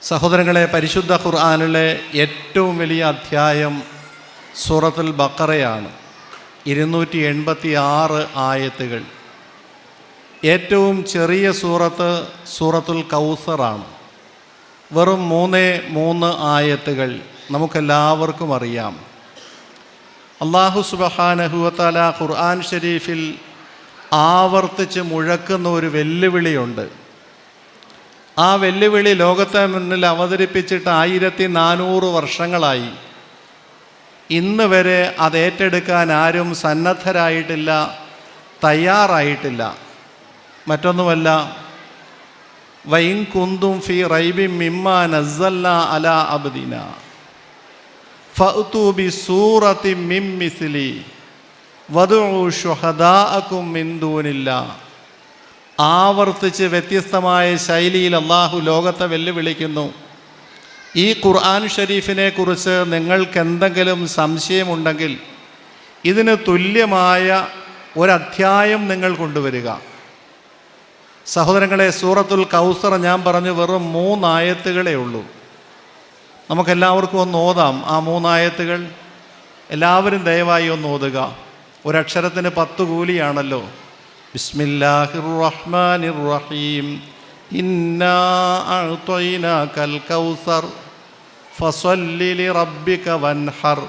സഹോദരങ്ങളെ, പരിശുദ്ധ ഖുർആനിലെ ഏറ്റവും വലിയ അധ്യായം സൂറത്തുൽ ബഖറയാണ്. 286 ആയത്തുകൾ. ഏറ്റവും ചെറിയ സൂറത്തുൽ കൗസറാണ്. വെറും 3 ആയത്തുകൾ. നമുക്കെല്ലാവർക്കും അറിയാം. അല്ലാഹു സുബ്ഹാനഹു വ തആല ഖുർആൻ ഷരീഫിൽ ആവർത്തിച്ച് മുഴക്കുന്ന ഒരു വെല്ലുവിളിയുണ്ട്. ആ വെല്ലുവിളി ലോകത്തെ മുന്നിൽ അവതരിപ്പിച്ചിട്ട് 1400 വർഷങ്ങളായി. ഇന്ന് വരെ അത് ഏറ്റെടുക്കാൻ ആരും സന്നദ്ധരായിട്ടില്ല, തയ്യാറായിട്ടില്ല. മറ്റൊന്നുമല്ല, വൈൻ കുന്തും ഫി റൈബിൻ മിമ്മാ നസ്സൽനാ അലാ അബ്ദിനാ ഫഅ്തു ബിസൂറത്തി മിൻ മിസ്ലി വദ്ഉ ശുഹദാഅകും മിൻ ദൂനില്ലാഹ്. ആവർത്തിച്ച് വ്യത്യസ്തമായ ശൈലിയിൽ അള്ളാഹു ലോകത്തെ വെല്ലുവിളിക്കുന്നു. ഈ ഖുർആൻ ഷരീഫിനെ കുറിച്ച് നിങ്ങൾക്കെന്തെങ്കിലും സംശയമുണ്ടെങ്കിൽ ഇതിന് തുല്യമായ ഒരധ്യായം നിങ്ങൾ കൊണ്ടുവരിക. സഹോദരങ്ങളെ, സൂറത്തുൽ കൗസർ ഞാൻ പറഞ്ഞു വെറും 3 ആയത്തുകളേ ഉള്ളൂ. നമുക്കെല്ലാവർക്കും ഒന്ന് ഓതാം ആ 3 ആയത്തുകൾ. എല്ലാവരും ദയവായി ഒന്ന് ഓതുക. ഒരക്ഷരത്തിന് 10 കൂലിയാണല്ലോ. ബിസ്മില്ലാഹിർ റഹ്മാനിർ റഹീം. ഇന്നാ അഅ്തൈനാകൽ കൗസർ ഫസല്ലി ലിറബ്ബിക വൻഹർ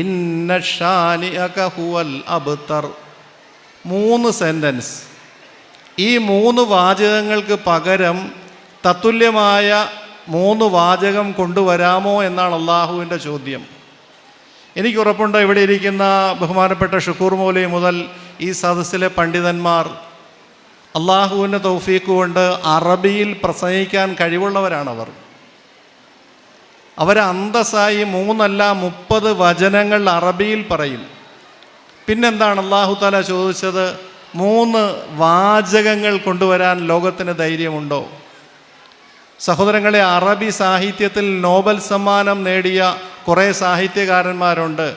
ഇന്ന ഷാനിഅക ഹുവൽ അബ്തർ. 3 സെൻറ്റൻസ്. ഈ 3 വാചകങ്ങൾക്ക് പകരം തത്തുല്യമായ 3 വാചകം കൊണ്ടുവരാമോ എന്നാണ് അള്ളാഹുവിൻ്റെ ചോദ്യം. എനിക്കുറപ്പുണ്ട് ഇവിടെ ഇരിക്കുന്ന ബഹുമാനപ്പെട്ട ഷുക്കൂർ മൗലവി മുതൽ ഈ സദസ്സിലെ പണ്ഡിതന്മാർ അള്ളാഹുവിൻ്റെ തൗഫീഖ് കൊണ്ട് അറബിയിൽ പ്രസംഗിക്കാൻ കഴിവുള്ളവരാണവർ. അന്തസ്സായി 3 അല്ല 30 വചനങ്ങൾ അറബിയിൽ പറയും. പിന്നെന്താണ് അള്ളാഹു തആല ചോദിച്ചത്? 3 വാചകങ്ങൾ കൊണ്ടുവരാൻ ലോകത്തിന് ധൈര്യമുണ്ടോ? സഹോദരങ്ങളെ, അറബി സാഹിത്യത്തിൽ നോബൽ സമ്മാനം നേടിയ കുറേ സാഹിത്യകാരന്മാരുണ്ട്,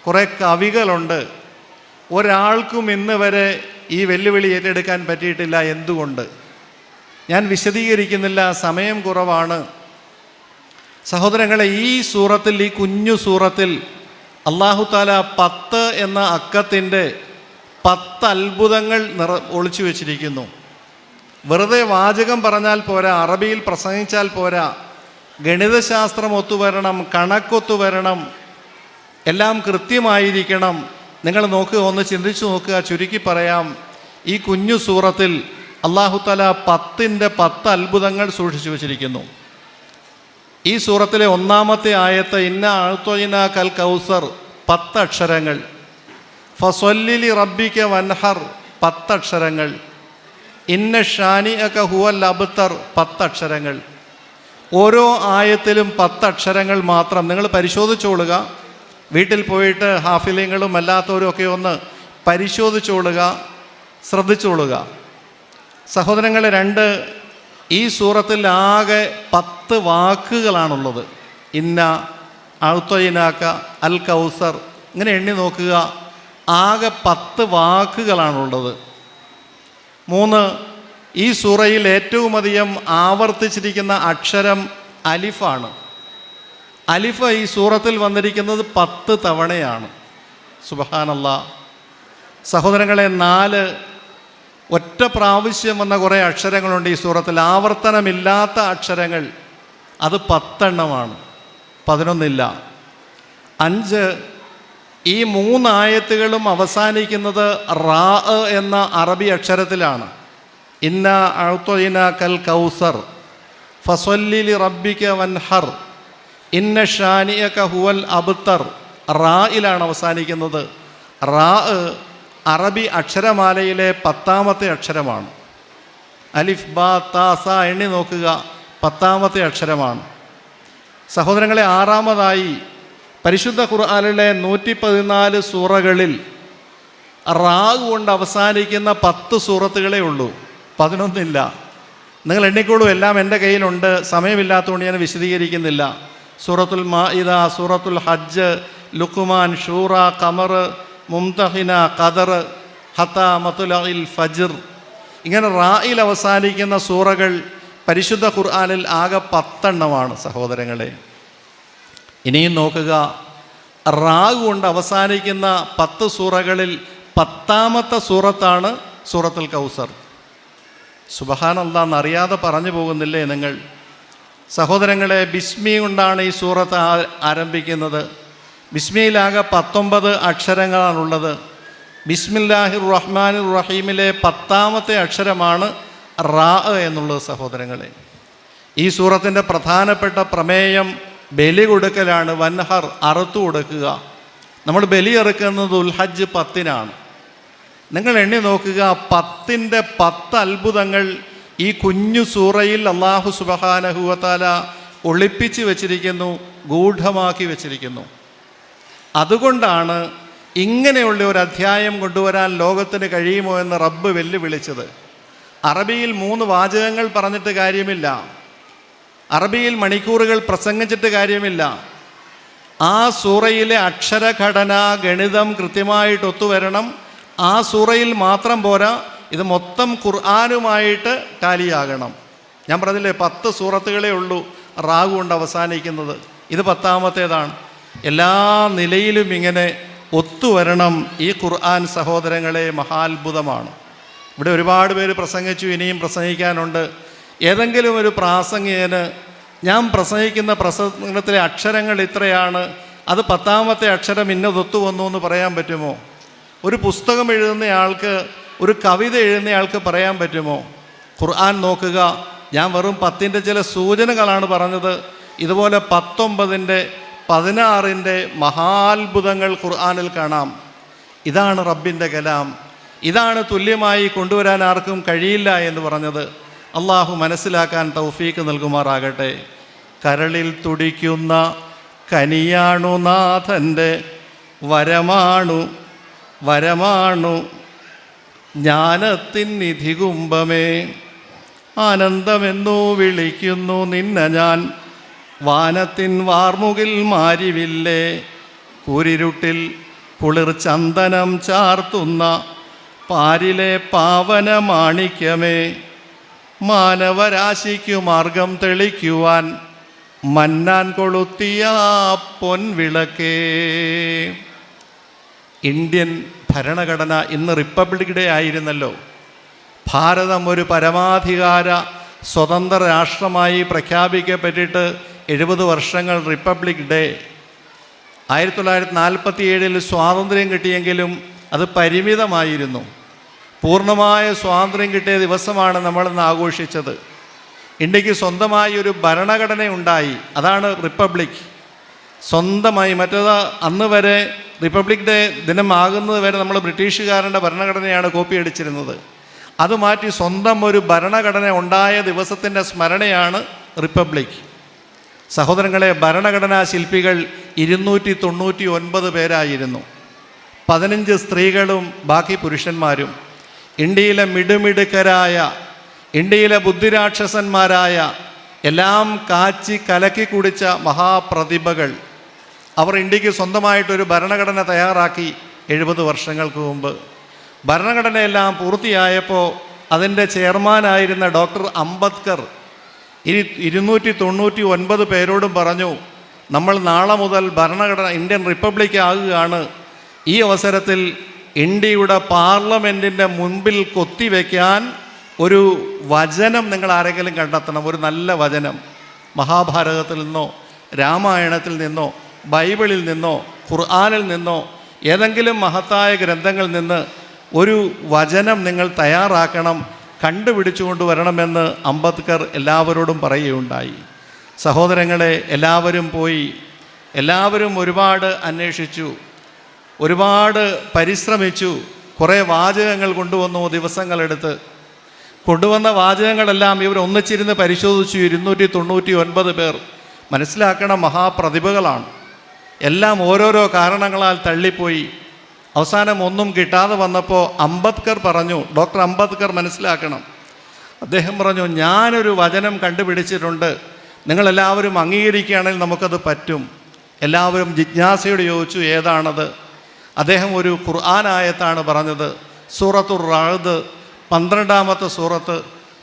കുറേ കവികളുണ്ട്. ഒരാൾക്കും ഇന്ന് വരെ ഈ വെല്ലുവിളി ഏറ്റെടുക്കാൻ പറ്റിയിട്ടില്ല. എന്തുകൊണ്ട്? ഞാൻ വിശദീകരിക്കുന്നില്ല, സമയം കുറവാണ്. സഹോദരങ്ങളെ, ഈ സൂറത്തിൽ, ഈ കുഞ്ഞു സൂറത്തിൽ അല്ലാഹു തആല 10 എന്ന അക്കത്തിൻ്റെ 10 അത്ഭുതങ്ങൾ ഒളിച്ചു വച്ചിരിക്കുന്നു. വെറുതെ വാചകം പറഞ്ഞാൽ പോരാ, അറബിയിൽ പ്രസംഗിച്ചാൽ പോരാ, ഗണിതശാസ്ത്രം ഒത്തുവരണം, കണക്കൊത്തുവരണം, എല്ലാം കൃത്യമായിരിക്കണം. നിങ്ങൾ നോക്കുക, ഒന്ന് ചിന്തിച്ചു നോക്കുക. ചുരുക്കി പറയാം, ഈ കുഞ്ഞു സൂറത്തിൽ അല്ലാഹു തആല 10ൻ്റെ 10 അത്ഭുതങ്ങൾ സൂക്ഷിച്ചു വച്ചിരിക്കുന്നു. ഈ സൂറത്തിലെ 1-ാമത്തെ ആയത്ത് ഇന്ന അഅ്തൈനാകൽ കൗസർ 10 അക്ഷരങ്ങൾ. ഫസല്ലി ലിറബ്ബിക വൻഹർ 10 അക്ഷരങ്ങൾ. ഇന്ന ഷാനിഅക ഹുവൽ അബ്തർ 10 അക്ഷരങ്ങൾ. ഓരോ ആയത്തിലും 10 അക്ഷരങ്ങൾ മാത്രം. നിങ്ങൾ പരിശോധിച്ചോളുക. വീട്ടിൽ പോയിട്ട് ഹാഫിലിങ്ങളും അല്ലാത്തവരും ഒക്കെ ഒന്ന് പരിശോധിച്ചോളുക, ശ്രദ്ധിച്ചോളുക. സഹോദരങ്ങളെ, 2, ഈ സൂറത്തിൽ ആകെ 10 വാക്കുകളാണുള്ളത്. ഇന്ന അഅ്തൈനാക അൽ കൗസർ, ഇങ്ങനെ എണ്ണി നോക്കുക. ആകെ 10 വാക്കുകളാണുള്ളത്. 3, ഈ സൂറയിൽ ഏറ്റവും അധികം ആവർത്തിച്ചിരിക്കുന്ന അക്ഷരം അലിഫാണ്. അലിഫ് ഈ സൂറത്തിൽ വന്നിരിക്കുന്നത് 10 തവണയാണ്. സുബ്ഹാനല്ലാഹ്. സഹോദരങ്ങളെ, 4 ഒറ്റ പ്രാവശ്യം വന്ന കുറേ അക്ഷരങ്ങളുണ്ട് ഈ സൂറത്തിൽ. ആവർത്തനമില്ലാത്ത അക്ഷരങ്ങൾ, അത് 10 എണ്ണമാണ്, 11 ഇല്ല. 5, ഈ 3 ആയത്തുകളും അവസാനിക്കുന്നത് റാ എന്ന അറബി അക്ഷരത്തിലാണ്. ഇന്ന അഅ്തൈനാകൽ കൗസർ ഫസല്ലി ലിറബ്ബിക വൻഹർ ഇന്ന ഷാനിഅക ഹുവൽ അബ്തർ. റായിലാണ് അവസാനിക്കുന്നത്. റാ അറബി അക്ഷരമാലയിലെ 10ാമത്തെ അക്ഷരമാണ്. അലിഫ് ബാ താ സ എണ്ണി നോക്കുക, 10ാമത്തെ അക്ഷരമാണ്. സഹോദരങ്ങളെ, 6-ാമതായി പരിശുദ്ധ ഖുർആനിലെ 114 സൂറകളിൽ റാ കൊണ്ട് അവസാനിക്കുന്ന 10 സൂറത്തുകളേ ഉള്ളൂ, 11 ഇല്ല. നിങ്ങൾ എണ്ണിക്കോളൂ, എല്ലാം എൻ്റെ കയ്യിലുണ്ട്. സമയമില്ലാത്തതുകൊണ്ട് ഞാൻ വിശദീകരിക്കുന്നില്ല. സൂറത്തുൽ മാഇദ, സൂറത്തുൽ ഹജ്ജ്, ലുഖ്മാൻ, ഷൂറ, ഖമർ, മുംതഹിന, ഖദർ, ഹത്ത മത്ലഇൽ ഫജ്ർ, ഇങ്ങനെ റായിൽ അവസാനിക്കുന്ന സൂറകൾ പരിശുദ്ധ ഖുർആനിൽ ആകെ 10 എണ്ണമാണ് സഹോദരങ്ങളെ. ഇനിയും നോക്കുക, റാ കൊണ്ട് അവസാനിക്കുന്ന 10 സൂറകളിൽ 10ാമത്തെ സൂറത്താണ് സൂറത്തുൽ കൗസർ. സുബ്ഹാനല്ലാഹ്, എന്നറിയാതെ പറഞ്ഞു പോകുന്നില്ലേ നിങ്ങൾ? സഹോദരങ്ങളെ, ബിസ്മി കൊണ്ടാണ് ഈ സൂറത്ത് ആരംഭിക്കുന്നത്. ബിസ്മിയിലാകെ 19 അക്ഷരങ്ങളാണുള്ളത്. ബിസ്മില്ലാഹിർ റഹ്മാനിർ റഹീമിലെ 10ാമത്തെ അക്ഷരമാണ് റാ എന്നുള്ളത്. സഹോദരങ്ങളെ, ഈ സൂറത്തിൻ്റെ പ്രധാനപ്പെട്ട പ്രമേയം ബലി കൊടുക്കലാണ്. വൻഹർ, അറുത്തു കൊടുക്കുക. നമ്മൾ ബലി അറുക്കുന്നത് ദുൽഹജ്ജ് 10-നാണ്. നിങ്ങൾ എണ്ണി നോക്കുക, 10ന്റെ 10 അത്ഭുതങ്ങൾ ഈ കുഞ്ഞു സൂറയിൽ അല്ലാഹു സുബ്ഹാനഹു വ തആല ഒളിപ്പിച്ച് വെച്ചിരിക്കുന്നു, ഗൂഢമാക്കി വെച്ചിരിക്കുന്നു. അതുകൊണ്ടാണ് ഇങ്ങനെയുള്ള ഒരു അധ്യായം കൊണ്ടുവരാൻ ലോകത്തിന് കഴിയുമോ എന്ന് റബ്ബ് വെല്ലുവിളിച്ചത്. അറബിയിൽ 3 വാചകങ്ങൾ പറഞ്ഞിട്ട് കാര്യമില്ല, അറബിയിൽ മണിക്കൂറുകൾ പ്രസംഗിച്ചിട്ട് കാര്യമില്ല. ആ സൂറയിലെ അക്ഷരഘടന, ഗണിതം കൃത്യമായിട്ട് ഒത്തുവരണം. ആ സൂറയിൽ മാത്രം പോരാ, ഇത് മൊത്തം ഖുർആനുമായിട്ട് ടാലിയാകണം. ഞാൻ പറഞ്ഞില്ലേ, 10 സൂറത്തുകളേ ഉള്ളൂ റാ കൊണ്ട് അവസാനിക്കുന്നത്. ഇത് 10ാമത്തേതാണ്. എല്ലാ നിലയിലും ഇങ്ങനെ ഒത്തുവരണം ഈ ഖുർആൻ. സഹോദരങ്ങളെ, മഹാത്ഭുതമാണ്. ഇവിടെ ഒരുപാട് പേര് പ്രസംഗിച്ചു, ഇനിയും പ്രസംഗിക്കാനുണ്ട്. ഏതെങ്കിലും ഒരു പ്രാസംഗികന് ഞാൻ പ്രസംഗിക്കുന്ന പ്രസംഗത്തിലെ അക്ഷരങ്ങൾ ഇത്രയാണ്, അത് 10ാമത്തെ അക്ഷരം ഇന്നതൊത്തു വന്നു എന്ന് പറയാൻ പറ്റുമോ? ഒരു പുസ്തകം എഴുതുന്നയാൾക്ക്, ഒരു കവിത എഴുതുന്നയാൾക്ക് പറയാൻ പറ്റുമോ? ഖുർആൻ നോക്കുക, ഞാൻ വെറും 10ൻ്റെ ചില സൂചനകളാണ് പറഞ്ഞത്. ഇതുപോലെ 19ൻ്റെ 16ൻ്റെ മഹാത്ഭുതങ്ങൾ ഖുർആനിൽ കാണാം. ഇതാണ് റബ്ബിൻ്റെ കലാം. ഇതാണ് തുല്യമായി കൊണ്ടുവരാൻ ആർക്കും കഴിയില്ല എന്ന് പറഞ്ഞത്. അള്ളാഹു മനസ്സിലാക്കാൻ തൗഫീക്ക് നൽകുമാറാകട്ടെ. കരളിൽ തുടിക്കുന്ന കനിയാണു നാഥൻ്റെ വരമാണു വരമാണു ജ്ഞാനത്തിൻ നിധികുംഭമേ, ആനന്ദമെന്നു വിളിക്കുന്നു നിന്നെ ഞാൻ, വാനത്തിൻ വാർമുകിൽ മാരിവില്ലേ, കൂരിരുട്ടിൽ കുളിർ ചന്ദനം ചാർത്തുന്ന പാരിലെ പാവന മാണിക്യമേ, മാനവരാശിക്കു മാർഗം തെളിക്കുവാൻ മന്നാൻ കൊളുത്തിയ പൊൻവിളക്കേ. ഇന്ത്യൻ ഭരണഘടന ഇന്ന് റിപ്പബ്ലിക് ഡേ ആയിരുന്നല്ലോ. ഭാരതം ഒരു പരമാധികാര സ്വതന്ത്ര രാഷ്ട്രമായി പ്രഖ്യാപിക്കപ്പെട്ടിട്ട് 70 വർഷങ്ങൾ റിപ്പബ്ലിക് ഡേ. 1947 സ്വാതന്ത്ര്യം കിട്ടിയെങ്കിലും അത് പരിമിതമായിരുന്നു. പൂർണ്ണമായ സ്വാതന്ത്ര്യം കിട്ടിയ ദിവസമാണ് നമ്മളിന്ന് ആഘോഷിച്ചത്. ഇന്ത്യക്ക് സ്വന്തമായി ഒരു ഭരണഘടന ഉണ്ടായി, അതാണ് റിപ്പബ്ലിക്. സ്വന്തമായി, മറ്റേത് അന്ന് വരെ റിപ്പബ്ലിക് ഡേ ദിനമാകുന്നത് വരെ നമ്മൾ ബ്രിട്ടീഷുകാരൻ്റെ ഭരണഘടനയാണ് കോപ്പി അടിച്ചിരുന്നത്. അത് മാറ്റി സ്വന്തം ഒരു ഭരണഘടന ഉണ്ടായ ദിവസത്തിൻ്റെ സ്മരണയാണ് റിപ്പബ്ലിക്. സഹോദരങ്ങളെ, ഭരണഘടനാ ശില്പികൾ 299 പേരായിരുന്നു. 15 സ്ത്രീകളും ബാക്കി പുരുഷന്മാരും. ഇന്ത്യയിലെ മിടുമിടുക്കരായ, ഇന്ത്യയിലെ ബുദ്ധിരാക്ഷസന്മാരായ, എല്ലാം കാച്ചി കലക്കി കുടിച്ച മഹാപ്രതിഭകൾ. അവർ ഇന്ത്യക്ക് സ്വന്തമായിട്ടൊരു ഭരണഘടന തയ്യാറാക്കി 70 വർഷങ്ങൾക്ക് മുമ്പ്. ഭരണഘടനയെല്ലാം പൂർത്തിയായപ്പോൾ അതിൻ്റെ ചെയർമാനായിരുന്ന ഡോക്ടർ അംബേദ്കർ 299 പേരോടും പറഞ്ഞു, നമ്മൾ നാളെ മുതൽ ഭരണഘടന ഇന്ത്യൻ റിപ്പബ്ലിക് ആകുകയാണ്. ഈ അവസരത്തിൽ ഇന്ത്യയുടെ പാർലമെൻറ്റിൻ്റെ മുൻപിൽ കൊത്തിവെക്കാൻ ഒരു വചനം നിങ്ങൾ ആരെങ്കിലും കണ്ടെത്തണം. ഒരു നല്ല വചനം, മഹാഭാരതത്തിൽ നിന്നോ രാമായണത്തിൽ നിന്നോ ബൈബിളിൽ നിന്നോ ഖുർആനിൽ നിന്നോ ഏതെങ്കിലും മഹത്തായ ഗ്രന്ഥങ്ങളിൽ നിന്ന് ഒരു വചനം നിങ്ങൾ തയ്യാറാക്കണം, കണ്ടുപിടിച്ചുകൊണ്ട് വരണമെന്ന് അംബേദ്കർ എല്ലാവരോടും പറയുകയുണ്ടായി. സഹോദരങ്ങളെ, എല്ലാവരും പോയി, എല്ലാവരും ഒരുപാട് അന്വേഷിച്ചു, ഒരുപാട് പരിശ്രമിച്ചു. കുറേ വാചകങ്ങൾ കൊണ്ടുവന്നു. ദിവസങ്ങളെടുത്ത് കൊണ്ടുവന്ന വാചകങ്ങളെല്ലാം ഇവർ ഒന്നിച്ചിരുന്ന് പരിശോധിച്ചു. 299 പേർ. മനസ്സിലാക്കണം, മഹാപ്രതിഭകളാണ്. എല്ലാം ഓരോരോ കാരണങ്ങളാൽ തള്ളിപ്പോയി. അവസാനം ഒന്നും കിട്ടാതെ വന്നപ്പോൾ അംബേദ്കർ പറഞ്ഞു, ഡോക്ടർ അംബേദ്കർ മനസ്സിലാക്കണം, അദ്ദേഹം പറഞ്ഞു, ഞാനൊരു വചനം കണ്ടുപിടിച്ചിട്ടുണ്ട്, നിങ്ങളെല്ലാവരും അംഗീകരിക്കുകയാണെങ്കിൽ നമുക്കത് പറ്റും. എല്ലാവരും ജിജ്ഞാസയോട് ചോദിച്ചു, ഏതാണത്? അദ്ദേഹം ഒരു ഖുർആൻ ആയത്താണ് പറഞ്ഞത്. സൂറത്തുർ റഅദ്, 12ാമത്തെ സൂറത്ത്.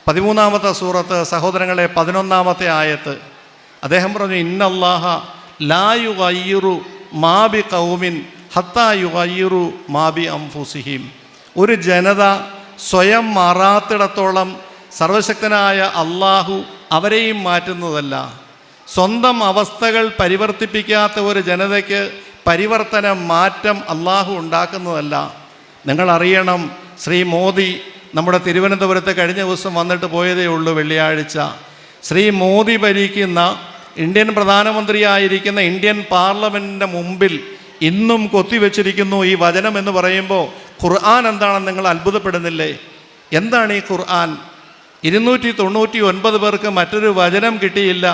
13-ാമത്തെ സൂറത്ത് സഹോദരങ്ങളെ 11-ാമത്തെ ആയത്ത്. അദ്ദേഹം പറഞ്ഞു, ഇന്നല്ലാഹ ലാ യുഗയ്യിറു മാ ബി ഖൗമിൻ ഹത്താ യുഗയ്യിറു മാ ബി അൻഫുസിഹിം. ഒരു ജനത സ്വയം മാറാത്തിടത്തോളം സർവശക്തനായ അള്ളാഹു അവരെയും മാറ്റുന്നതല്ല. സ്വന്തം അവസ്ഥകൾ പരിവർത്തിപ്പിക്കാത്ത ഒരു ജനതയ്ക്ക് പരിവർത്തനം, മാറ്റം അള്ളാഹു ഉണ്ടാക്കുന്നതല്ല. നിങ്ങളറിയണം, ശ്രീ മോദി നമ്മുടെ തിരുവനന്തപുരത്ത് കഴിഞ്ഞ ദിവസം വന്നിട്ട് പോയതേ ഉള്ളൂ, വെള്ളിയാഴ്ച. ശ്രീ മോദി ഭരിക്കുന്ന ഇന്ത്യൻ പ്രധാനമന്ത്രിയായിരിക്കുന്ന ഇന്ത്യൻ പാർലമെൻറ്റിൻ്റെ മുമ്പിൽ ഇന്നും കൊത്തിവെച്ചിരിക്കുന്നു ഈ വചനം എന്ന് പറയുമ്പോൾ ഖുർആൻ എന്താണെന്ന് നിങ്ങൾ അത്ഭുതപ്പെടുന്നില്ലേ? എന്താണ് ഈ ഖുർആൻ? 299 പേർക്ക് മറ്റൊരു വചനം കിട്ടിയില്ല.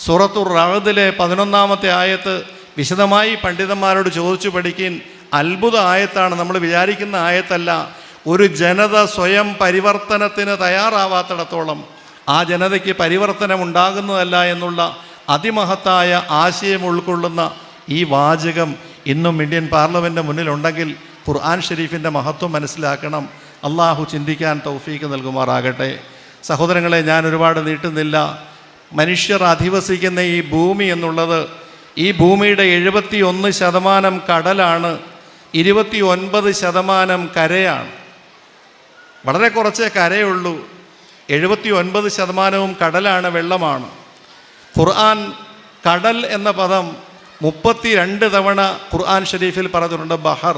സൂറത്തുർ റഅദിലെ 11-ാമത്തെ ആയത്ത് വിശദമായി പണ്ഡിതന്മാരോട് ചോദിച്ചു പഠിക്കാൻ. അത്ഭുത ആയത്താണ്, നമ്മൾ വിചാരിക്കുന്ന ആയത്തല്ല. ഒരു ജനത സ്വയം പരിവർത്തനത്തിന് തയ്യാറാവാത്തിടത്തോളം ആ ജനതയ്ക്ക് പരിവർത്തനം ഉണ്ടാകുന്നതല്ല എന്നുള്ള അതിമഹത്തായ ആശയം ഉൾക്കൊള്ളുന്ന ഈ വാചകം ഇന്നും ഇന്ത്യൻ പാർലമെൻറ്റിൻ്റെ മുന്നിലുണ്ടെങ്കിൽ ഖുർആൻ ഷരീഫിൻ്റെ മഹത്വം മനസ്സിലാക്കണം. അള്ളാഹു ചിന്തിക്കാൻ തൗഫീക്ക് നൽകുമാറാകട്ടെ. സഹോദരങ്ങളെ, ഞാൻ ഒരുപാട് നീട്ടുന്നില്ല. മനുഷ്യർ അധിവസിക്കുന്ന ഈ ഭൂമി എന്നുള്ളത്, ഈ ഭൂമിയുടെ 71% കടലാണ്, 29% കരയാണ്. വളരെ കുറച്ചേ കരയുള്ളൂ, 79% കടലാണ്, വെള്ളമാണ്. ഖുർആൻ കടൽ എന്ന പദം 32 തവണ ഖുർആൻ ഷരീഫിൽ പറഞ്ഞിട്ടുണ്ട്. ബഹർ,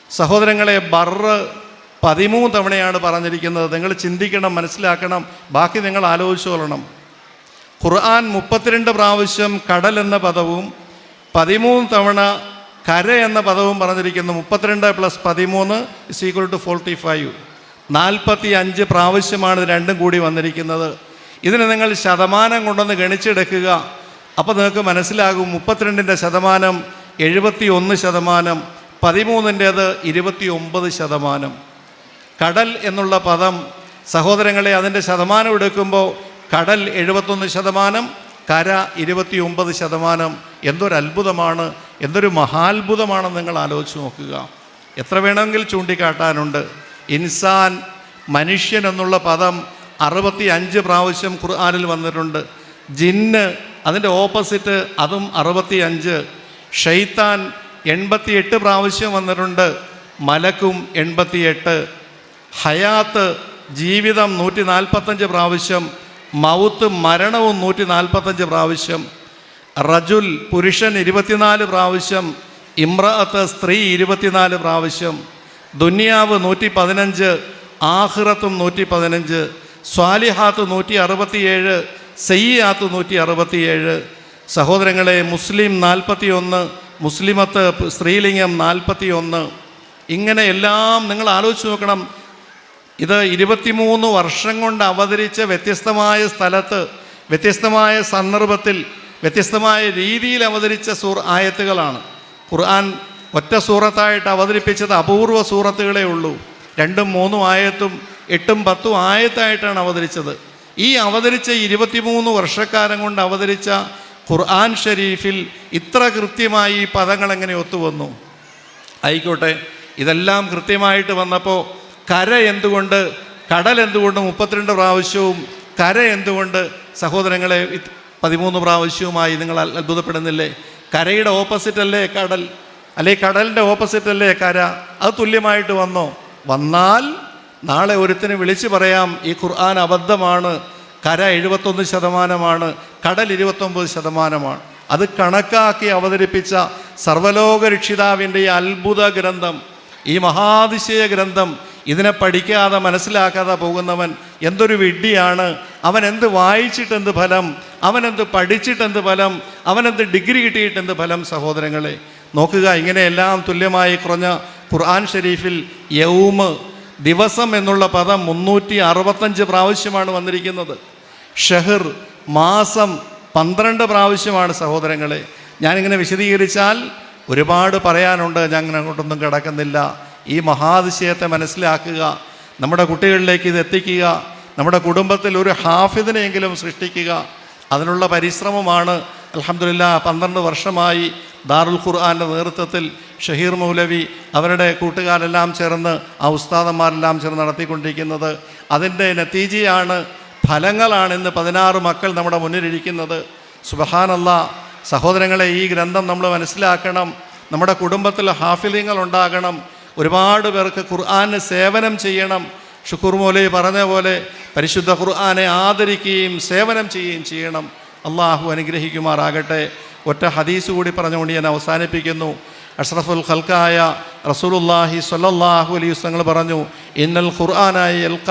സഹോദരങ്ങളെ, ബർറ് 13 തവണയാണ് പറഞ്ഞിരിക്കുന്നത്. നിങ്ങൾ ചിന്തിക്കണം, മനസ്സിലാക്കണം. ബാക്കി നിങ്ങൾ ആലോചിച്ചോളണം. ഖുർആൻ 32 പ്രാവശ്യം കടൽ എന്ന പദവും 13 തവണ കര എന്ന പദവും പറഞ്ഞിരിക്കുന്നു. 32 + 13 = 45. 45 പ്രാവശ്യമാണ് ഇത് രണ്ടും കൂടി വന്നിരിക്കുന്നത്. ഇതിന് നിങ്ങൾ ശതമാനം കൊണ്ടൊന്ന് ഗണിച്ചെടുക്കുക. അപ്പോൾ നിങ്ങൾക്ക് മനസ്സിലാകും. 32-ൻ്റെ ശതമാനം 71%, 13-ൻ്റേത് 29%. കടൽ എന്നുള്ള പദം സഹോദരങ്ങളെ, അതിൻ്റെ ശതമാനം എടുക്കുമ്പോൾ കടൽ 71%, കര 29%. എന്തൊരു അത്ഭുതമാണ്, എന്തൊരു മഹാത്ഭുതമാണെന്ന് നിങ്ങൾ ആലോചിച്ച് നോക്കുക. എത്ര വേണമെങ്കിൽ ചൂണ്ടിക്കാട്ടാനുണ്ട്. ഇൻസാൻ, മനുഷ്യൻ എന്നുള്ള പദം 65 പ്രാവശ്യം ഖുർആനിൽ വന്നിട്ടുണ്ട്. ജിന്ന്, അതിൻ്റെ ഓപ്പോസിറ്റ്, അതും 65. ഷൈത്താൻ 88 പ്രാവശ്യം വന്നിട്ടുണ്ട്. മലക്കും 88. ഹയാത്ത്, ജീവിതം 145 പ്രാവശ്യം. മൗത്ത്, മരണവും 145 പ്രാവശ്യം. റജുൽ, പുരുഷൻ 24 പ്രാവശ്യം. ഇമ്രഅത്ത്, സ്ത്രീ 24 പ്രാവശ്യം. ദുനിയാവ് 115, ആഖിറത്തും 115. സ്വാലിഹാത്ത് 167, സയ്യിആത്ത് 167. സഹോദരങ്ങളെ, മുസ്ലിം 41, മുസ്ലിമത്ത് സ്ത്രീലിംഗം 41. ഇങ്ങനെ എല്ലാം നിങ്ങൾ ആലോചിച്ച് നോക്കണം. ഇത് 23 വർഷം കൊണ്ട് അവതരിച്ച വ്യത്യസ്തമായ സ്ഥലത്ത്, വ്യത്യസ്തമായ സന്ദർഭത്തിൽ, വ്യത്യസ്തമായ രീതിയിൽ അവതരിച്ച ആയത്തുകളാണ്. ഖുർആൻ ഒറ്റ സൂറത്തായിട്ട് അവതരിപ്പിച്ചത് അപൂർവ സൂറത്തുകളേ ഉള്ളൂ. 2, 3 ആയത്തും 8, 10 ആയത്തായിട്ടാണ് അവതരിച്ചത്. ഈ അവതരിച്ച 23 വർഷക്കാലം കൊണ്ട് അവതരിച്ച ഖുർആൻ ഷരീഫിൽ ഇത്ര കൃത്യമായി ഈ പദങ്ങൾ എങ്ങനെ ഒത്തുവന്നു? ആയിക്കോട്ടെ, ഇതെല്ലാം കൃത്യമായിട്ട് വന്നപ്പോൾ കര എന്തുകൊണ്ട്, കടൽ എന്തുകൊണ്ട് 32 പ്രാവശ്യവും കര എന്തുകൊണ്ട് സഹോദരങ്ങളെ 13 പ്രാവശ്യവുമായി നിങ്ങൾ അത്ഭുതപ്പെടുന്നില്ലേ? കരയുടെ ഓപ്പോസിറ്റ് അല്ലേ കടൽ, അല്ലെ കടലിൻ്റെ ഓപ്പോസിറ്റ് അല്ലേ കര? അത് തുല്യമായിട്ട് വന്നോ? വന്നാൽ നാളെ ഒരുത്തിന് വിളിച്ചു പറയാം, ഈ ഖുർആൻ അബദ്ധമാണ്, കര 71%, കടൽ 29%. അത് കണക്കാക്കി അവതരിപ്പിച്ച സർവലോക രക്ഷിതാവിൻ്റെ ഈ അത്ഭുത ഗ്രന്ഥം, ഈ മഹാതിശയ ഗ്രന്ഥം, ഇതിനെ പഠിക്കാതെ മനസ്സിലാക്കാതെ പോകുന്നവൻ എന്തൊരു വിഡ്ഢിയാണ്. അവൻ എന്ത് വായിച്ചിട്ടെന്ത് ഫലം, അവനെന്ത് പഠിച്ചിട്ടെന്ത് ഫലം, അവനെന്ത് ഡിഗ്രി കിട്ടിയിട്ടെന്ത് ഫലം? സഹോദരങ്ങളെ നോക്കുക. ഇങ്ങനെയെല്ലാം തുല്യമായി കുറഞ്ഞ ഖുർആൻ ഷരീഫിൽ യൗമ്, ദിവസം എന്നുള്ള പദം 365 പ്രാവശ്യമാണ് വന്നിരിക്കുന്നത്. ഷഹർ, മാസം 12 പ്രാവശ്യമാണ് സഹോദരങ്ങളെ. ഞാനിങ്ങനെ വിശദീകരിച്ചാൽ ഒരുപാട് പറയാനുണ്ട്, ഞാൻ അങ്ങോട്ടൊന്നും കിടക്കുന്നില്ല. ഈ മഹാതിശയത്തെ മനസ്സിലാക്കുക, നമ്മുടെ കുട്ടികളിലേക്ക് ഇത് എത്തിക്കുക, നമ്മുടെ കുടുംബത്തിൽ ഒരു ഹാഫിദിനെയെങ്കിലും സൃഷ്ടിക്കുക. അതിനുള്ള പരിശ്രമമാണ് അൽഹംദുലില്ലാ 12 വർഷമായി ദാറുൽ ഖുർആൻ്റെ നേതൃത്വത്തിൽ ഷഹീർ മൗലവി അവരുടെ കൂട്ടുകാരെല്ലാം ചേർന്ന്, ആ ഉസ്താദന്മാരെല്ലാം ചേർന്ന് നടത്തിക്കൊണ്ടിരിക്കുന്നത്. അതിൻ്റെ നതീജയാണ്, ഫലങ്ങളാണ് ഇന്ന് 16 മക്കൾ നമ്മുടെ മുന്നിലിരിക്കുന്നത്. സുബ്ഹാനല്ലാഹ്. സഹോദരങ്ങളെ, ഈ ഗ്രന്ഥം നമ്മൾ മനസ്സിലാക്കണം. നമ്മുടെ കുടുംബത്തിൽ ഹാഫിലിങ്ങൾ ഉണ്ടാകണം. ഒരുപാട് പേർക്ക് ഖുർആന് സേവനം ചെയ്യണം. ഷുക്കൂർ മൗലവി പറഞ്ഞ പോലെ പരിശുദ്ധ ഖുർആനെ ആദരിക്കുകയും സേവനം ചെയ്യുകയും ചെയ്യണം. അള്ളാഹു അനുഗ്രഹിക്കുമാറാകട്ടെ. ഒറ്റ ഹദീസ് കൂടി പറഞ്ഞുകൊണ്ട് ഞാൻ അവസാനിപ്പിക്കുന്നു. അഷ്റഫുൽ ഖൽക്കായ റസൂലുള്ളാഹി സ്വല്ലല്ലാഹു അലൈഹി വസല്ലം പറഞ്ഞു, ഇന്നൽ ഖുർആനായ യൽഖ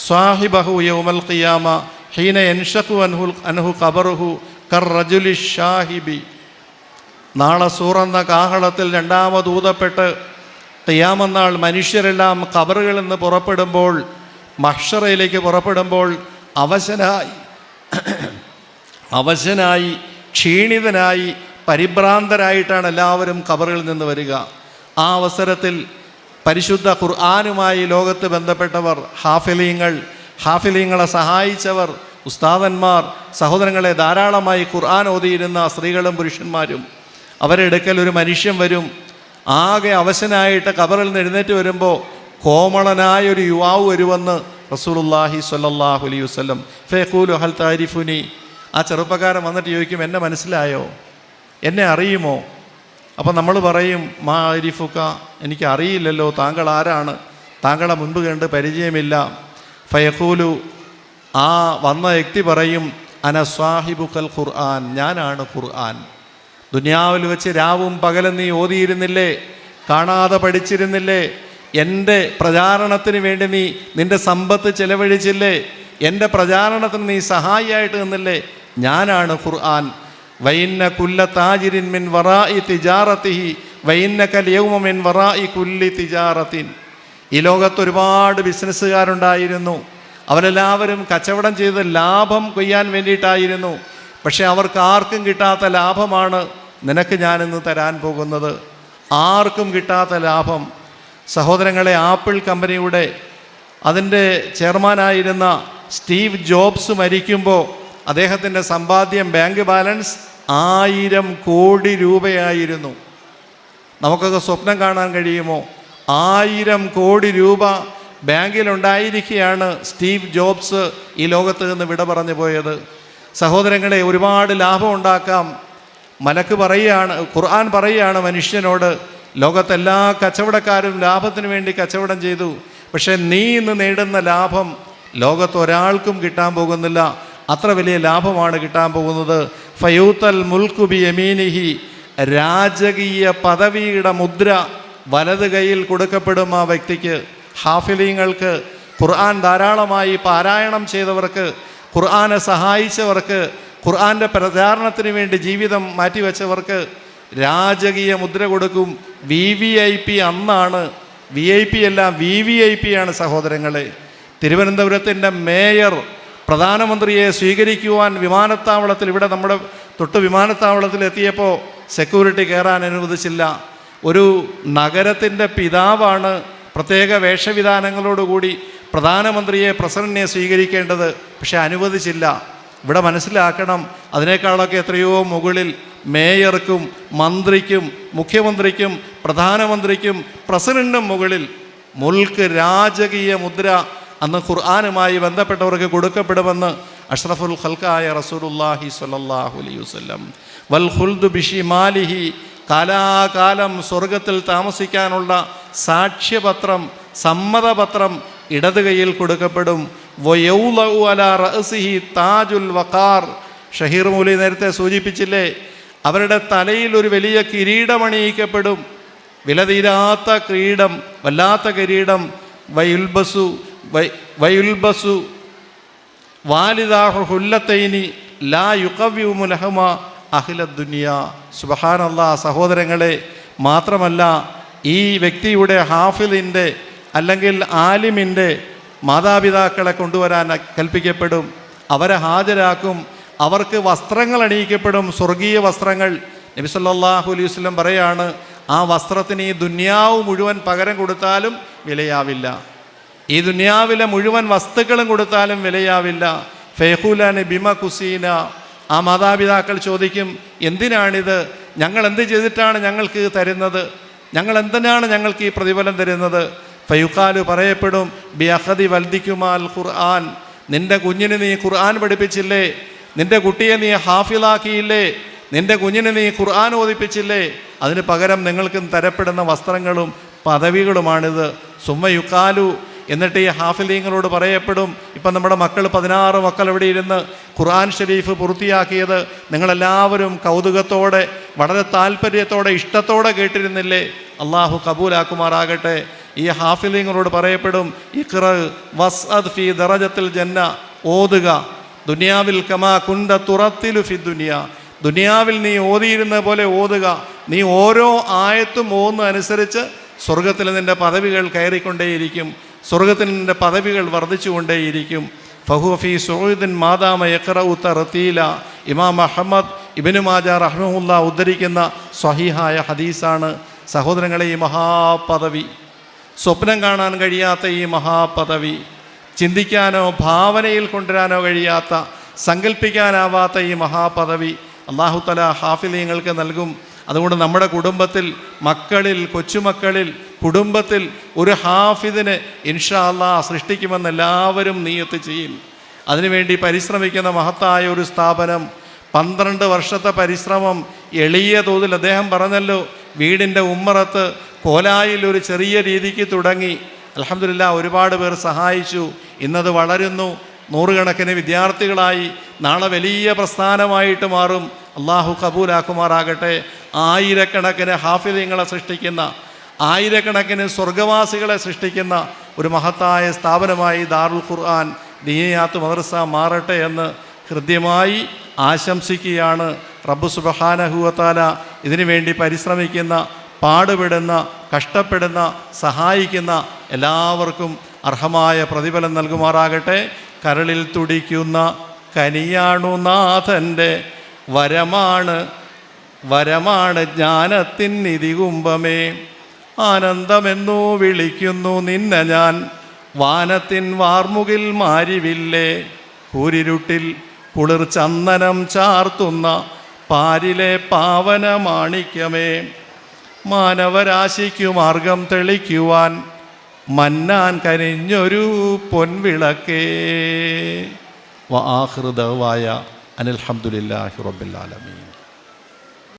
സ്വാഹിബഹു യൗമൽ ഖിയാമ ഹീന യൻഷഖു അൻഹു ഖബറുഹു കർറജുലി ഷാഹിബി. നാളെ സൂറന്ന കാഹളത്തിൽ രണ്ടാമത് ഊതപ്പെട്ട് ഖിയാമനാൾ മനുഷ്യരെല്ലാം ഖബറുകളിൽ നിന്ന് പുറപ്പെടുമ്പോൾ, മഹ്ശറയിലേക്ക് പുറപ്പെടുമ്പോൾ അവശനായി ക്ഷീണിതനായി പരിഭ്രാന്തരായിട്ടാണ് എല്ലാവരും ഖബറുകളിൽ നിന്ന് വരിക. ആ അവസരത്തിൽ പരിശുദ്ധ ഖുർആനുമായി ലോകത്ത് ബന്ധപ്പെട്ടവർ, ഹാഫിലീങ്ങളെ സഹായിച്ചവർ, ഉസ്താദന്മാർ, സഹോദരങ്ങളെ, ധാരാളമായി ഖുർആൻ ഓതിയിരുന്ന സ്ത്രീകളും പുരുഷന്മാരും, അവരുടെ അടുക്കൽ ഒരു മനുഷ്യൻ വരും. ആകെ അവശനായിട്ട് ഖബറിൽ നിന്ന് എഴുന്നേറ്റ് വരുമ്പോൾ കോമളനായൊരു യുവാവ് വരുമെന്ന് റസൂലുള്ളാഹി സ്വല്ലല്ലാഹു അലൈഹി വസല്ലം. ഫയഖൂലു ഹൽ താരിഫുനി. ആ ചെറുപ്പക്കാരൻ വന്നിട്ട് ചോദിക്കും, എന്നെ മനസ്സിലായോ, എന്നെ അറിയുമോ? അപ്പം നമ്മൾ പറയും, മാ അരിഫുക, എനിക്ക് അറിയില്ലല്ലോ, താങ്കൾ ആരാണ്, താങ്കളെ മുൻപ് കണ്ട് പരിചയമില്ല. ഫയഖൂലു, ആ വന്ന വ്യക്തി പറയും, അന സ്വാഹിബുക്കൽ ഖുർആൻ, ഞാനാണ് ഖുർആൻ. ദുനിയാവിൽ വെച്ച് രാവും പകലും നീ ഓതിയിരുന്നില്ലേ, കാണാതെ പഠിച്ചിരുന്നില്ലേ, എൻ്റെ പ്രചാരണത്തിന് വേണ്ടി നീ നിൻ്റെ സമ്പത്ത് ചെലവഴിച്ചില്ലേ, എൻ്റെ പ്രചാരണത്തിന് നീ സഹായിയായിട്ട് നിന്നില്ലേ, ഞാനാണ് ഖുർആൻ. വൈന്ന കുല്ല താജിരിൻ മിൻ വറാഇ തിജാറത്തിഹി വൈന്നകൽ യൗമ മിൻ വറാഇ കുല്ലി തിജാറത്തിൻ. ഈ ലോകത്ത് ഒരുപാട് ബിസിനസ്സുകാരുണ്ടായിരുന്നു. അവരെല്ലാവരും കച്ചവടം ചെയ്ത് ലാഭം കൊയ്യാൻ വേണ്ടിയിട്ടായിരുന്നു. പക്ഷെ അവർക്ക് ആർക്കും കിട്ടാത്ത ലാഭമാണ് നിനക്ക് ഞാനിന്ന് തരാൻ പോകുന്നത്. ആർക്കും കിട്ടാത്ത ലാഭം. സഹോദരങ്ങളെ, ആപ്പിൾ കമ്പനിയുടെ അതിൻ്റെ ചെയർമാനായിരുന്ന സ്റ്റീവ് ജോബ്സ് മരിക്കുമ്പോൾ അദ്ദേഹത്തിൻ്റെ സമ്പാദ്യം, ബാങ്ക് ബാലൻസ് 1000 കോടി രൂപയായിരുന്നു. നമുക്കൊക്കെ സ്വപ്നം കാണാൻ കഴിയുമോ? 1000 കോടി രൂപ ബാങ്കിലുണ്ടായിരിക്കുകയാണ് സ്റ്റീവ് ജോബ്സ് ഈ ലോകത്ത് നിന്ന് വിട പറഞ്ഞു പോയത്. സഹോദരങ്ങളെ, ഒരുപാട് ലാഭം ഉണ്ടാക്കാം. മലക്ക് പറയുകയാണ്, ഖുർആൻ പറയുകയാണ് മനുഷ്യനോട്, ലോകത്തെല്ലാ കച്ചവടക്കാരും ലാഭത്തിന് വേണ്ടി കച്ചവടം ചെയ്തു, പക്ഷേ നീ ഇന്ന് നേടുന്ന ലാഭം ലോകത്ത് ഒരാൾക്കും കിട്ടാൻ പോകുന്നില്ല. അത്ര വലിയ ലാഭമാണ് കിട്ടാൻ പോകുന്നത്. ഫയൂത്തൽ മുൽക്കു ബി യമീനിഹി, രാജകീയ പദവിയുടെ മുദ്ര വലത് കൈയിൽ കൊടുക്കപ്പെടും ആ വ്യക്തിക്ക്. ഹാഫിലീങ്ങൾക്ക്, ഖുർആൻ ധാരാളമായി പാരായണം ചെയ്തവർക്ക്, ഖുർആനെ സഹായിച്ചവർക്ക്, ഖുർആൻ്റെ പ്രചാരണത്തിന് വേണ്ടി ജീവിതം മാറ്റിവെച്ചവർക്ക് രാജകീയ മുദ്ര കൊടുക്കും. VVIP അന്നാണ്. VIP അല്ല, VVIP ആണ് സഹോദരങ്ങളെ. തിരുവനന്തപുരത്തിൻ്റെ മേയർ പ്രധാനമന്ത്രിയെ സ്വീകരിക്കുവാൻ വിമാനത്താവളത്തിൽ, ഇവിടെ നമ്മുടെ തൊട്ട് വിമാനത്താവളത്തിൽ എത്തിയപ്പോൾ സെക്യൂരിറ്റി കയറാൻ അനുവദിച്ചില്ല. ഒരു നഗരത്തിൻ്റെ പിതാവാണ് പ്രത്യേക വേഷവിധാനങ്ങളോടുകൂടി പ്രധാനമന്ത്രിയെ, പ്രസിഡന്റിനെ സ്വീകരിക്കേണ്ടത്, പക്ഷെ അനുവദിച്ചില്ല. ഇവിടെ മനസ്സിലാക്കണം, അതിനേക്കാളൊക്കെ എത്രയോ മുകളിൽ മേയർക്കും മന്ത്രിക്കും മുഖ്യമന്ത്രിക്കും പ്രധാനമന്ത്രിക്കും പ്രസിഡന്റിനും മുകളിൽ മുൽക്ക്, രാജകീയ മുദ്ര അന്ന് ഖുർആനുമായി ബന്ധപ്പെട്ടവർക്ക് കൊടുക്കപ്പെടുമെന്ന് അഷ്റഫുൽ ഖൽക്കായ റസൂലുള്ളാഹി സ്വല്ലല്ലാഹു അലൈഹി വസല്ലം. വൽ ഖുൽദു ബിഷിമാലിഹി, കാലാകാലം സ്വർഗത്തിൽ താമസിക്കാനുള്ള സാക്ഷ്യപത്രം, സമ്മതപത്രം ഇടത് കൈയിൽ കൊടുക്കപ്പെടും. വയൗലഉ അലാ റഅസിഹി താജുൽ വഖാർ. ഷഹീർ മൗലവി നേരത്തെ സൂചിപ്പിച്ചില്ലേ, അവരുടെ തലയിൽ ഒരു വലിയ കിരീടമണിയിക്കപ്പെടും. വിലതീരാത്ത കിരീടം, വല്ലാത്ത കിരീടം. വയുൽബസു വാലിദാഹു ഹുല്ലത്തൈനി ലാ യുഖവ്വിഉ ലഹുമ അഹ്ലദ് ദുനിയ. സുബ്ഹാനല്ലാഹ്. സഹോദരങ്ങളെ, മാത്രമല്ല ഈ വ്യക്തിയുടെ, ഹാഫിലിൻ്റെ അല്ലെങ്കിൽ ആലിമിൻ്റെ മാതാപിതാക്കളെ കൊണ്ടുവരാൻ കൽപ്പിക്കപ്പെടും. അവരെ ഹാജരാക്കും. അവർക്ക് വസ്ത്രങ്ങൾ അണിയിക്കപ്പെടും, സ്വർഗീയ വസ്ത്രങ്ങൾ. നബി സല്ലല്ലാഹു അലൈഹി വസല്ലം പറയാണ്, ആ വസ്ത്രത്തിന് ഈ ദുനിയാവ് മുഴുവൻ പകരം കൊടുത്താലും വിലയാവില്ല. ഈ ദുനിയാവിലെ മുഴുവൻ വസ്തുക്കളും കൊടുത്താലും വിലയാവില്ല. ഫയഖൂലാനി ബിമ കുസീന. ആ മാതാപിതാക്കൾ ചോദിക്കും, എന്തിനാണിത്? ഞങ്ങൾ എന്ത് ചെയ്തിട്ടാണ് ഞങ്ങൾക്ക് തരുന്നത്? ഞങ്ങൾ എന്തിനാണ് ഞങ്ങൾക്ക് ഈ പ്രതിഫലം തരുന്നത്? ഫയുഖാലു പറയപ്പെടും ബി അഖദി വൽദിക്കുമാൽ ഖുർആൻ, നിൻ്റെ കുഞ്ഞിന് നീ ഖുർആൻ പഠിപ്പിച്ചില്ലേ, നിൻ്റെ കുട്ടിയെ നീ ഹാഫിളാക്കിയില്ലേ, നിൻ്റെ കുഞ്ഞിന് നീ ഖുർആൻ ഓതിപ്പിച്ചില്ലേ, അതിന് പകരം നിങ്ങൾക്ക് തരപ്പെടുന്ന വസ്ത്രങ്ങളും പദവികളുമാണിത്. സുമ്മ യുക്കാലു, എന്നിട്ട് ഈ ഹാഫിലീങ്ങളോട് പറയപ്പെടും, ഇപ്പം നമ്മുടെ മക്കൾ 16 മക്കൾ ഇവിടെ ഇരുന്ന് ഖുർആൻ ഷരീഫ് പൂർത്തിയാക്കിയത് നിങ്ങളെല്ലാവരും കൗതുകത്തോടെ വളരെ താല്പര്യത്തോടെ ഇഷ്ടത്തോടെ കേട്ടിരുന്നില്ലേ, അള്ളാഹു കബൂലാക്കുമാറാകട്ടെ. ഈ ഹാഫിലീങ്ങളോട് പറയപ്പെടും ഇഖ്റ വസ്അദ് ഫീ ദറജത്തിൽ ജന്ന, ഓതുക ദുനിയാവിൽ കമാ കുന്ത തുറത്തിലു ഫി ദുനിയ, ദുനിയാവിൽ നീ ഓതിയിരുന്ന പോലെ ഓതുക. നീ ഓരോ ആയത്തും ഓതുന്നതനുസരിച്ച് സ്വർഗത്തിൽ നിൻ്റെ പദവികൾ കയറിക്കൊണ്ടേയിരിക്കും, സ്വർഗത്തിൽ നിൻ്റെ പദവികൾ വർദ്ധിച്ചുകൊണ്ടേയിരിക്കും. ഫഹു ഫീ സുഊദിൻ മാദാമ യഖറഉ തർതീല. ഇമാം അഹ്മദ് ഇബ്നു മാജ റഹ്മഹുല്ലാ ഉദ്ധരിക്കുന്ന സ്വഹീഹായ ഹദീസാണ്. സഹോദരങ്ങളെ, ഈ മഹാപദവി, സ്വപ്നം കാണാൻ കഴിയാത്ത ഈ മഹാപദവി, ചിന്തിക്കാനോ ഭാവനയിൽ കൊണ്ടുവരാനോ കഴിയാത്ത, സങ്കല്പിക്കാനാവാത്ത ഈ മഹാപദവി അല്ലാഹു തആല ഹാഫിലീങ്ങൾക്ക് നൽകും. അതുകൊണ്ട് നമ്മുടെ കുടുംബത്തിൽ, മക്കളിൽ, കൊച്ചുമക്കളിൽ, കുടുംബത്തിൽ ഒരു ഹാഫിദിനെ ഇൻഷാ അല്ലാഹ് സൃഷ്ടിക്കുമെന്ന് എല്ലാവരും നിയ്യത്ത് ചെയ്യും. അതിനുവേണ്ടി പരിശ്രമിക്കുന്ന മഹത്തായ ഒരു സ്ഥാപനം, 12 വർഷത്തെ പരിശ്രമം എളിയ തോതിൽ അദ്ദേഹം പറഞ്ഞല്ലോ, വീടിൻ്റെ ഉമ്മറത്ത് കോലായിൽ ഒരു ചെറിയ രീതിക്ക് തുടങ്ങി. അൽഹംദുലില്ലാഹ് ഒരുപാട് പേർ സഹായിച്ചു. ഇന്നത് വളരുന്നു, നൂറുകണക്കിന് വിദ്യാർത്ഥികളായി, നാളെ വലിയ പ്രസ്ഥാനമായിട്ട് മാറും. അള്ളാഹു കബൂലാക്കുമാറാകട്ടെ. ആയിരക്കണക്കിന് ഹാഫിദീങ്ങളെ സൃഷ്ടിക്കുന്ന, ആയിരക്കണക്കിന് സ്വർഗവാസികളെ സൃഷ്ടിക്കുന്ന ഒരു മഹത്തായ സ്ഥാപനമായി ദാറുൽ ഖുർആൻ ദീനിയാത്ത് മദ്രസ മാറട്ടെ എന്ന് ഹൃദ്യമായി ആശംസിക്കുകയാണ്. റബ്ബ് സുബ്ഹാനഹു വ തആല ഇതിനു വേണ്ടി പരിശ്രമിക്കുന്ന, പാടുപെടുന്ന, കഷ്ടപ്പെടുന്ന, സഹായിക്കുന്ന എല്ലാവർക്കും അർഹമായ പ്രതിഫലം നൽകുമാറാകട്ടെ. കരളിൽ തുടിക്കുന്ന കനിയാണു നാഥൻ്റെ, വരമാണ് ജ്ഞാനത്തിൻ നിധികുംഭമേ. ആനന്ദമെന്നു വിളിക്കുന്നു നിന്നെ ഞാൻ, വാനത്തിൻ വാർമുകിൽ മാരിവില്ലേ. കൂരിരുട്ടിൽ കുളിർ ചന്ദനം ചാർത്തുന്ന പാരിലെ പാവന മാണിക്യമേ. മാനവരാശിക്കു മാർഗം തെളിക്കുവാൻ മന്നാൻ കനിഞ്ഞൊരു പൊൻവിളക്കേ. വആഖിറു ദഅ്വായ അനിൽ ഹംദുലില്ലാഹി റബ്ബിൽ ആലമീൻ.